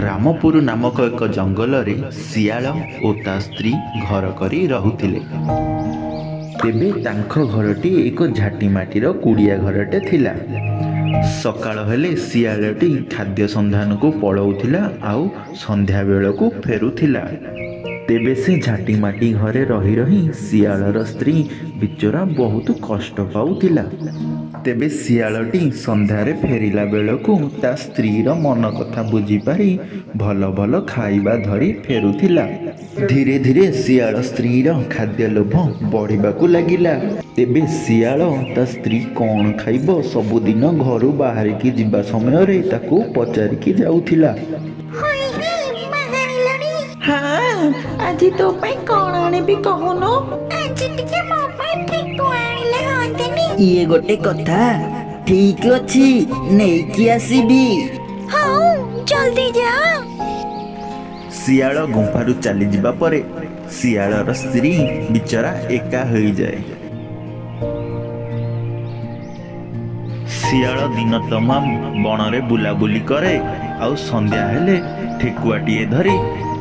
ରାମପୁର ନାମକ ଏକ ଜଙ୍ଗଲରେ ଶିଆଳ ଓ ତା ସ୍ତ୍ରୀ ଘର କରି ରହୁଥିଲେ। ତେବେ ତାଙ୍କ ଘରଟି ଏକ ଝାଟି ମାଟିର କୁଡ଼ିଆ ଘରଟେ ଥିଲା। ସକାଳ ହେଲେ ଶିଆଳଟି ଖାଦ୍ୟ ସନ୍ଧାନକୁ ପଳାଉଥିଲା ଆଉ ସନ୍ଧ୍ୟାବେଳକୁ ଫେରୁଥିଲା। ତେବେ ସେ ଝାଟି ମାଟି ଘରେ ରହି ରହି ଶିଆଳର ସ୍ତ୍ରୀ ବିଚରା ବହୁତ କଷ୍ଟ ପାଉଥିଲା। ତେବେ ଶିଆଳଟି ସନ୍ଧ୍ୟାରେ ଫେରିଲା ବେଳକୁ ତା ସ୍ତ୍ରୀର ମନ କଥା ବୁଝିପାରି ଭଲ ଭଲ ଖାଇବା ଧରି ଫେରୁଥିଲା। ଧୀରେ ଧୀରେ ଶିଆଳ ସ୍ତ୍ରୀର ଖାଦ୍ୟ ଲୋଭ ବଢ଼ିବାକୁ ଲାଗିଲା। ତେବେ ଶିଆଳ ତା ସ୍ତ୍ରୀ କ'ଣ ଖାଇବ ସବୁଦିନ ଘରୁ ବାହାରିକି ଯିବା ସମୟରେ ତାକୁ ପଚାରିକି ଯାଉଥିଲା। ହଁ, ଆଜି ତୋ ପାଇଁ କ'ଣ ଆଣିବି କହୁନୁ? ଆଜି ଟିକେ ମୋ ପାଇଁ ଠେକୁଆ ଆଣିଲେ ହଅନ୍ତାନି? ଇଏ ଗୋଟେ କଥା। ଠିକ ଅଛି, ନେଇକି ଆସିବି। ହଉ, ଜଲ୍ଦି ଯା। ଶିଆଳ ଗୁମ୍ଫାରୁ ଚାଲିଯିବା ପରେ ଶିଆଳର ସ୍ତ୍ରୀ ବିଚରା ଏକା ହୋଇଯାଏ। ଶିଆଳ ଦିନ ତମାମ ବଣରେ ବୁଲାବୁଲି କରେ ଆଉ ସନ୍ଧ୍ୟା ହେଲେ ଠେକୁଆଟିଏ ଧରି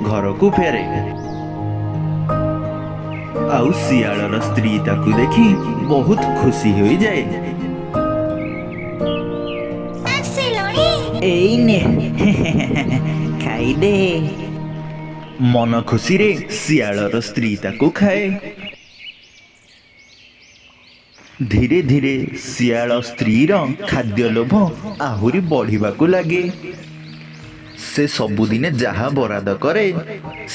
ଘରକୁ ଫେରେ। ଆଉ ଶିଆଳର ସ୍ତ୍ରୀ ତାକୁ ଦେଖି ବହୁତ ଖୁସି ହୋଇଯାଏ। ଏଇ ନେ ଖାଇଦେ। ମନ ଖୁସିରେ ଶିଆଳର ସ୍ତ୍ରୀ ତାକୁ ଖାଏ। ଧୀରେ ଧୀରେ ଶିଆଳ ସ୍ତ୍ରୀର ଖାଦ୍ୟ ଲୋଭ ଆହୁରି ବଢ଼ିବାକୁ ଲାଗେ। ସେ ସବୁଦିନେ ଯାହା ବରାଦ କରେ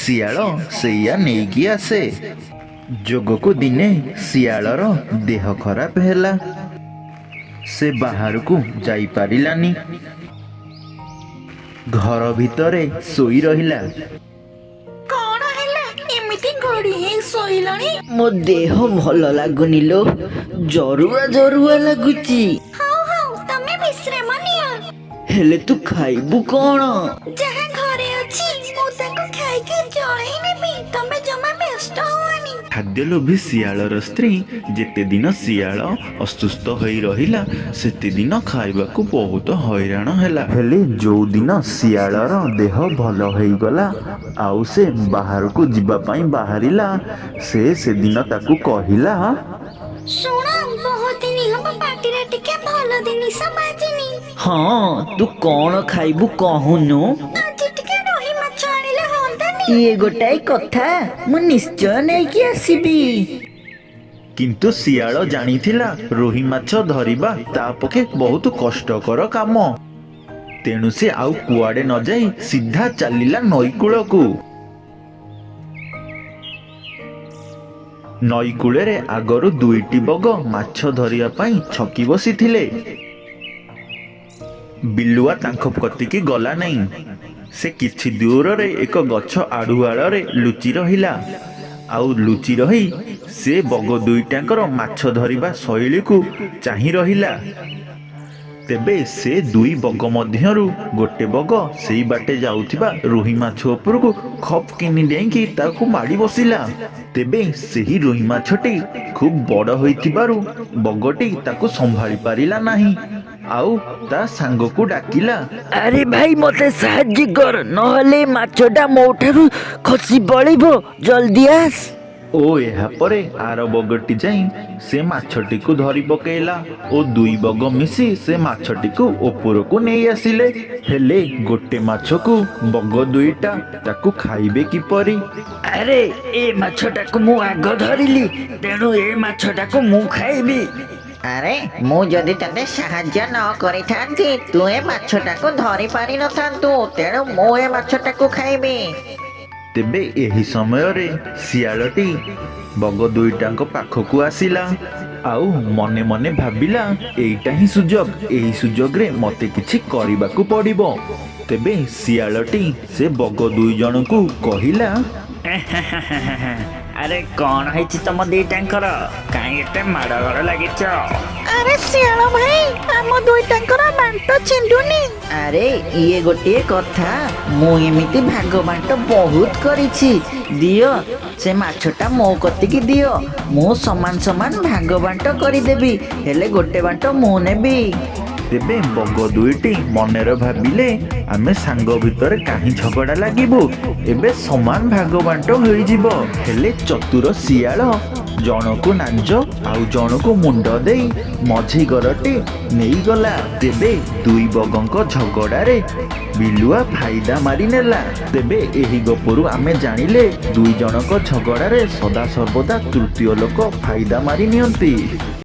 ଶିଆଳ ସେଇଆ ନେଇକି ଆସେ। ଯୋଗକୁ ଦିନେ ଶିଆଳର ଦେହ ଖରାପ ହେଲା। ସେ ବାହାରକୁ ଯାଇପାରିଲାନି। ଘର ଭିତରେ ଶୋଇ ରହିଲା। କ'ଣ ହେଲା? ଏମିତି ଘୋଡ଼ି ହେଇ ଶୋଇଲଣି? ମୋ ଦେହ ଭଲ ଲାଗୁନି ଲୋ, ଜରୁଆ ଜରୁଆ ଲାଗୁଛି। ହଉ ହଉ, ତମେ ବିଶ୍ରାମ ନିଅ। ହେଲେ ତୁ ଖାଇବୁ କ'ଣ? ଯାହା ଘରେ ଅଛି ମୁଁ ତାକୁ ଖାଇକି ଜଳେଇ ନେବି। ତମେ ଜମା ବ୍ୟସ୍ତ ହୁଅନି। ଖାଦ୍ୟଲୋଭୀ ଶିଆଳର ସ୍ତ୍ରୀ ଯେତେ ଦିନ ଶିଆଳ ଅସୁସ୍ଥ ହୋଇ ରହିଲା ସେତେ ଦିନ ଖାଇବାକୁ ବହୁତ ହଇରାଣ ହେଲା। ହେଲେ ଯୋଉଦିନ ଶିଆଳର ଦେହ ଭଲ ହୋଇଗଲା ଆଉ ସେ ବାହାରକୁ ଯିବା ପାଇଁ ବାହାରିଲା, ସେ ସେଦିନ ତାକୁ କହିଲା, ଶୁଣ, ବହୁତ ଦିନ ହବ ପାଟିରେ ଟିକେ ଭଲ ଜିନିଷ ବାଜିନି। ହଁ, ତୁ କ'ଣ ଖାଇବୁ କହୁନୁ? ଆଜି ଟିକେ ରୋହି ମାଛ ଆଣିଲେ ହଅନ୍ତାନି? ଇଏ ଗୋଟାଏ କଥା, ମୁଁ ନିଶ୍ଚୟ ନେଇକି ଆସିବି। କିନ୍ତୁ ଶିଆଳ ଜାଣିଥିଲା ରୋହି ମାଛ ଧରିବା ତା ପକ୍ଷେ ବହୁତ କଷ୍ଟକର କାମ। ତେଣୁ ସେ ଆଉ କୁଆଡ଼େ ନ ଯାଇ ସିଧା ଚାଲିଲା ନଈକୂଳକୁ। ନଈକୂଳରେ ଆଗରୁ ଦୁଇଟି ବଗ ମାଛ ଧରିବା ପାଇଁ ଛକି ବସିଥିଲେ। ବିଲୁଆ ତାଙ୍କ କତିକି ଗଲା ନାହିଁ। ସେ କିଛି ଦୂରରେ ଏକ ଗଛ ଆଢ଼ୁଆଳରେ ଲୁଚି ରହିଲା। ଆଉ ଲୁଚି ରହି ସେ ବଗ ଦୁଇଟାଙ୍କର ମାଛ ଧରିବା ଶୈଳୀକୁ ଚାହିଁ ରହିଲା। ତେବେ ସେ ଦୁଇ ବଗ ମଧ୍ୟରୁ ଗୋଟେ ବଗ ସେଇ ବାଟେ ଯାଉଥିବା ରୋହି ମାଛ ଉପରକୁ ଖପ୍ କିନି ଡେଇଁକି ତାକୁ ମାଡ଼ି ବସିଲା। ତେବେ ସେହି ରୋହି ମାଛଟି ଖୁବ୍ ବଡ଼ ହୋଇଥିବାରୁ ବଗଟି ତାକୁ ସମ୍ଭାଳି ପାରିଲା ନାହିଁ ଆଉ ତା ସାଙ୍ଗକୁ ଡାକିଲା, ଆରେ ଭାଇ, ମତେ ସାହାଯ୍ୟ କର, ନହେଲେ ମାଛଟା ମୋ ଠାରୁ ଖସି ପଳେଇବ। ଜଲ୍ଦି ଆସ। ଓ ଏହାପରେ ଆର ବଗଟି ଯାଇ ସେ ମାଛଟିକୁ ଧରି ପକେଇଲା ଓ ଦୁଇ ବଗ ମିଶି ସେ ମାଛଟିକୁ ଉପରକୁ ନେଇ ଆସିଲେ। ହେଲେ ଗୋଟେ ମାଛକୁ ବଗ ଦୁଇଟା ତାକୁ ଖାଇବେ କିପରି? ଆରେ, ଏ ମାଛଟାକୁ ମୁଁ ଆଗ ଧରିଲି, ତେଣୁ ଏ ମାଛଟାକୁ ମୁଁ ଖାଇବି। ଆରେ, ମୁଁ ଯଦି ତତେ ସାହାଯ୍ୟ ନ କରିଥାନ୍ତି ତୁ ଏ ମାଛଟାକୁ ଧରି ପାରିନଥାନ୍ତୁ। ତେଣୁ ମୁଁ ଏ ମାଛଟାକୁ ଖାଇବି। ତେବେ ଏହି ସମୟରେ ଶିଆଳଟି ବଗ ଦୁଇଟାଙ୍କ ପାଖକୁ ଆସିଲା ଆଉ ମନେ ମନେ ଭାବିଲା, ଏଇଟା ହିଁ ସୁଯୋଗ, ଏହି ସୁଯୋଗରେ ମତେ କିଛି କରିବାକୁ ପଡ଼ିବ। ତେବେ ଶିଆଳଟି ସେ ବଗ ଦୁଇ ଜଣଙ୍କୁ କହିଲା, ଆରେ କ'ଣ ହେଇଛି ତମ ଦିଟାଙ୍କର? କାହିଁ ଏତେ ମାଡ଼ଗୋଳ ଲାଗିଛ? ଆରେ ଶିଆଳ ଭାଇ, ଆମ ଦୁଇଟାଙ୍କର ବାଣ୍ଟ ଛିଣ୍ଡୁନି। ଆରେ, ଇଏ ଗୋଟିଏ କଥା। ମୁଁ ଏମିତି ଭାଗ ବାଣ୍ଟ ବହୁତ କରିଛି। ଦିଅ, ସେ ମାଛଟା ମୋ କତିକି ଦିଅ। ମୁଁ ସମାନ ସମାନ ଭାଗ ବାଣ୍ଟ କରିଦେବି। ହେଲେ ଗୋଟେ ବାଣ୍ଟ ମୁଁ ନେବି। ତେବେ ବଗ ଦୁଇଟି ମନରେ ଭାବିଲେ ଆମେ ସାଙ୍ଗ ଭିତରେ କାହିଁ ଝଗଡ଼ା ଲାଗିବୁ, ଏବେ ସମାନ ଭାଗ ବାଣ୍ଟ ହୋଇଯିବ। ହେଲେ ଚତୁର ଶିଆଳ ଜଣକୁ ନାଞ୍ଜ ଆଉ ଜଣକୁ ମୁଣ୍ଡ ଦେଇ ମଝି ଗରଟି ନେଇଗଲା। ତେବେ ଦୁଇ ବଗଙ୍କ ଝଗଡ଼ାରେ ବିଲୁଆ ଫାଇଦା ମାରି ନେଲା। ତେବେ ଏହି ଗପରୁ ଆମେ ଜାଣିଲେ ଦୁଇ ଜଣଙ୍କ ଝଗଡ଼ାରେ ସଦାସର୍ବଦା ତୃତୀୟ ଲୋକ ଫାଇଦା ମାରି ନିଅନ୍ତି।